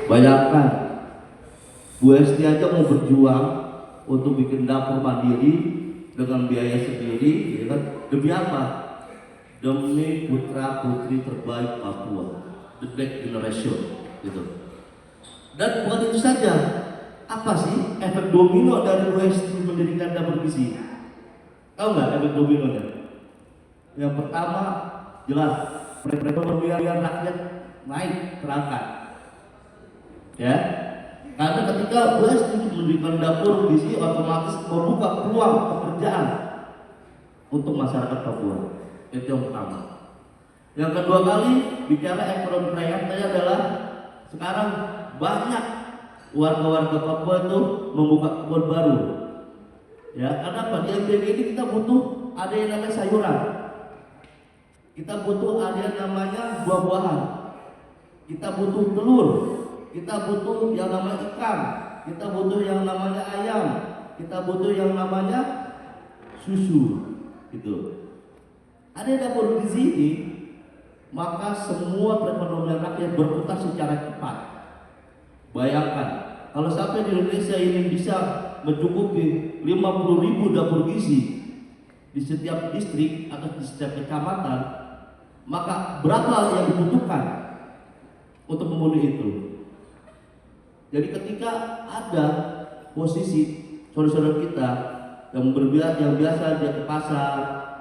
Bayangkan, Bu Esti aja mau berjuang untuk bikin dapur mandiri dengan biaya sendiri, ya kan? Demi apa? Demi putra putri terbaik Papua, the next generation, gitu. Dan bukan itu saja, apa sih efek domino dari Bu Esti mendirikan dapur gizi? Tahu nggak efek dominonya? Yang pertama jelas perekonomian rakyat naik terangkat, ya. Karena ketika Bu Esti mendirikan dapur gizi otomatis membuka peluang pekerjaan untuk masyarakat Papua. Itu yang pertama. Yang kedua kali bicara ekonomi rakyatnya adalah sekarang banyak warga-warga Papua itu membuka kebun baru. Ya, karena apa? Di MBG ini kita butuh ada yang namanya sayuran. Kita butuh ada yang namanya buah-buahan. Kita butuh telur. Kita butuh yang namanya ikan. Kita butuh yang namanya ayam. Kita butuh yang namanya susu. Gitu. Ada dapur gizi ini, maka semua perekonomian rakyat berputar secara cepat. Bayangkan, kalau sampai di Indonesia ini bisa mencukupi 50.000 dapur gizi di setiap distrik atau di setiap kecamatan, maka berapa yang dibutuhkan untuk memenuhi itu? Jadi ketika ada posisi saudara-saudara kita yang biasa dia ke pasar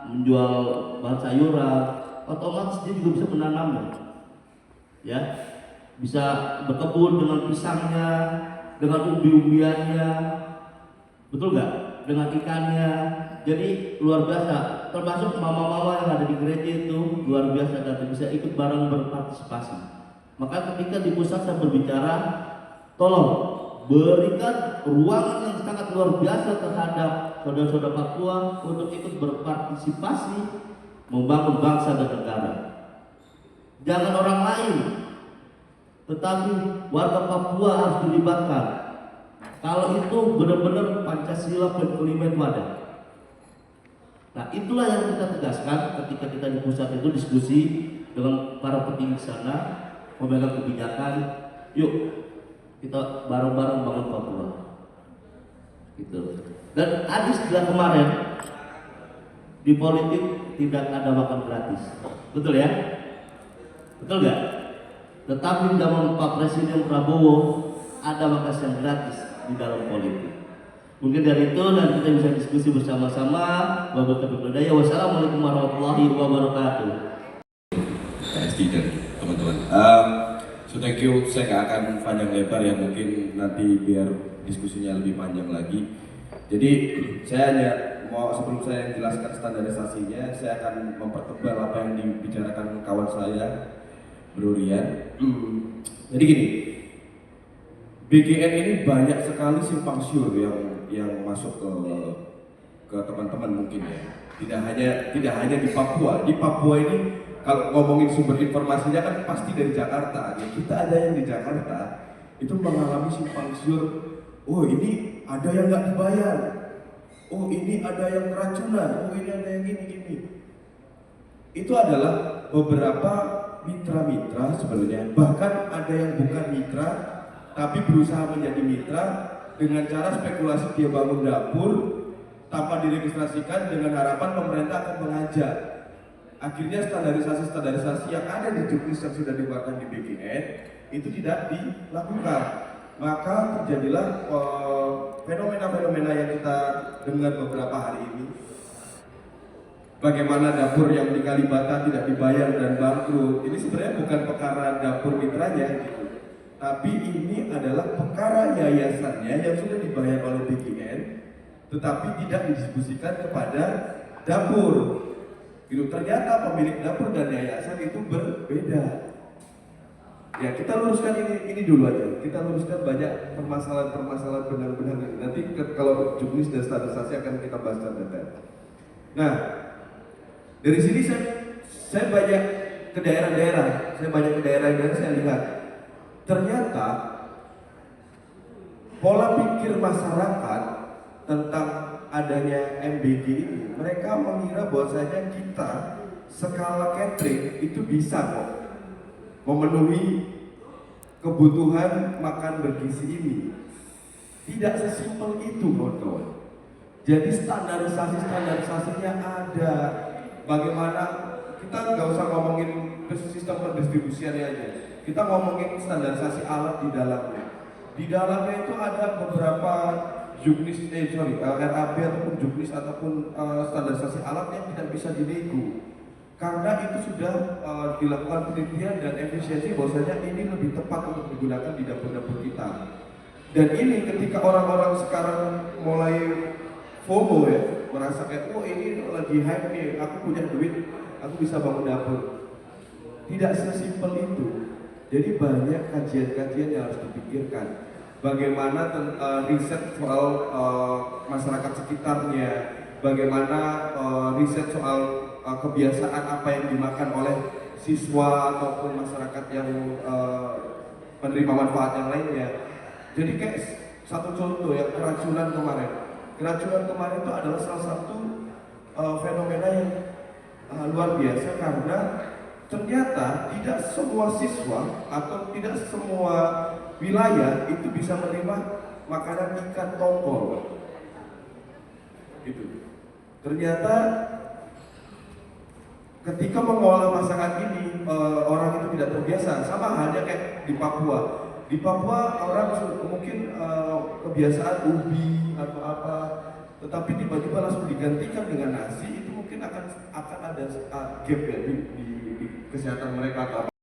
menjual bahan sayuran, otomatis dia juga bisa menanamnya, ya, bisa berkebun dengan pisangnya, dengan umbi-umbiannya, betul nggak? Dengan ikannya. Jadi luar biasa. Termasuk mama-mama yang ada di gereja itu luar biasa dan bisa ikut bareng berpartisipasi. Maka ketika di pusat saya berbicara, tolong berikan ruangan yang sangat luar biasa terhadap saudara-saudara Papua untuk ikut berpartisipasi membangun bangsa dan negara. Jangan orang lain, tetapi warga Papua harus dilibatkan. Kalau itu benar-benar Pancasila poin kelima itu ada. Nah, itulah yang kita tegaskan ketika kita di pusat itu diskusi dengan para petinggi sana, pemegang kebijakan. Yuk, kita bareng-bareng bangun Papua. Gitu. Dan ada istilah kemarin di politik tidak ada makan gratis. Betul ya? Betul nggak? Tetapi zaman Pak Presiden Prabowo ada makan siang gratis di dalam politik. Mungkin dari itu dan kita bisa diskusi bersama-sama. Wassalamualaikum warahmatullahi wabarakatuh. PSD dan teman-teman. So thank you. Saya nggak akan panjang lebar ya, mungkin nanti biar diskusinya lebih panjang lagi. Jadi saya hanya mau sebelum saya jelaskan standarisasinya, saya akan mempertebal apa yang dibicarakan kawan saya, Bro Rian. Jadi gini, BGN ini banyak sekali simpang siur yang masuk ke teman-teman mungkin ya. Tidak hanya di Papua. Di Papua ini kalau ngomongin sumber informasinya kan pasti dari Jakarta. Ya, kita ada yang di Jakarta itu mengalami simpang siur. Oh ini ada yang nggak dibayar. Oh ini ada yang keracunan. Oh ini ada yang gini. Itu adalah beberapa mitra-mitra sebenarnya. Bahkan ada yang bukan mitra tapi berusaha menjadi mitra dengan cara spekulasi dia bangun dapur tanpa diregistrasikan dengan harapan pemerintah akan mengajak. Akhirnya standarisasi yang ada di juknis yang sudah dikeluarkan di BGN itu tidak dilakukan. Maka terjadilah fenomena-fenomena yang kita dengar beberapa hari ini. Bagaimana dapur yang di Kalibata tidak dibayar dan bangkrut. Ini sebenarnya bukan perkara dapur mitranya gitu. Tapi ini adalah perkara yayasannya yang sudah dibayar oleh BGN tetapi tidak didiskusikan kepada dapur. Gitu. Ternyata pemilik dapur dan yayasan itu berbeda. Ya kita luruskan ini dulu aja. Kita luruskan banyak permasalahan benar-benar. Nanti kalau juknis dan standarisasi akan kita bahas detail. Nah, dari sini saya banyak ke daerah-daerah. Saya lihat ternyata pola pikir masyarakat tentang adanya MBG ini, mereka mengira bahwasanya kita skala catering itu bisa kok memenuhi kebutuhan makan bergizi ini. Tidak sesimpel itu kawan-kawan. Jadi standarisasinya ada. Bagaimana kita nggak usah ngomongin sistem pendistribusiannya aja. Kita ngomongin standarisasi alat di dalamnya. Di dalamnya itu ada beberapa RAB ataupun juknis ataupun standarisasi alat yang tidak bisa dinego. Karena itu sudah dilakukan penelitian dan efisiensi bahwasanya ini lebih tepat untuk digunakan di dapur-dapur kita. Dan ini ketika orang-orang sekarang mulai FOMO ya, merasa kayak, oh ini lagi hype nih, aku punya duit, aku bisa bangun dapur. Tidak sesimpel itu. Jadi banyak kajian-kajian yang harus dipikirkan. Bagaimana riset soal masyarakat sekitarnya, bagaimana riset soal kebiasaan apa yang dimakan oleh siswa ataupun masyarakat yang menerima manfaat yang lainnya. Jadi kayak satu contoh ya, keracunan kemarin. Keracunan kemarin itu adalah salah satu fenomena yang luar biasa karena ternyata tidak semua siswa atau tidak semua wilayah itu bisa menerima makanan ikan tongkol. Itu. Ternyata ketika mengolah masakan ini orang itu tidak terbiasa, sama halnya kayak di Papua. Di Papua orang mungkin kebiasaan ubi atau apa, tetapi tiba-tiba langsung digantikan dengan nasi, itu mungkin akan ada gap ya di kesehatan mereka atau apa.